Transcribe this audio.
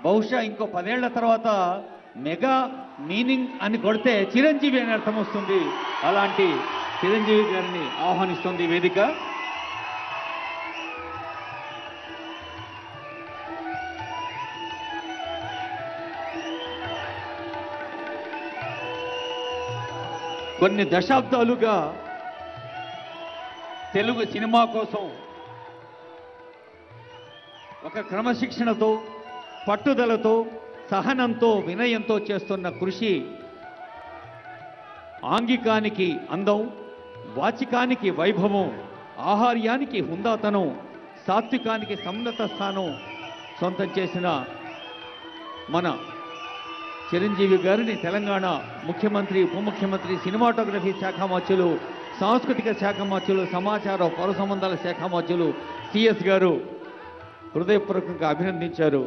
బహుశా ఇంకో 10 ఏళ్ల తర్వాత మెగా మీనింగ్ అని కొడితే చిరంజీవి అని అర్థం వస్తుంది. అలాంటి చిరంజీవి గారిని ఆహ్వానిస్తుంది వేదిక. కొన్ని దశాబ్దాలుగా తెలుగు సినిమా కోసం ఒక క్రమశిక్షణతో, పట్టుదలతో, సహనంతో, వినయంతో చేస్తున్న కృషి ఆంగికానికి అందం, వాచికానికి వైభవం, ఆహార్యానికి హుందాతనం, సాత్వికానికి సమున్నత స్థానం సొంతం చేసిన మన చిరంజీవి గారిని తెలంగాణ ముఖ్యమంత్రి, ఉప ముఖ్యమంత్రి, సినిమాటోగ్రఫీ శాఖ మంత్రులు, సాంస్కృతిక శాఖ మంత్రులు, సమాచార పౌర సంబంధాల శాఖ మంత్రులు సిఎస్ గారు హృదయపూర్వకంగా అభినందించారు.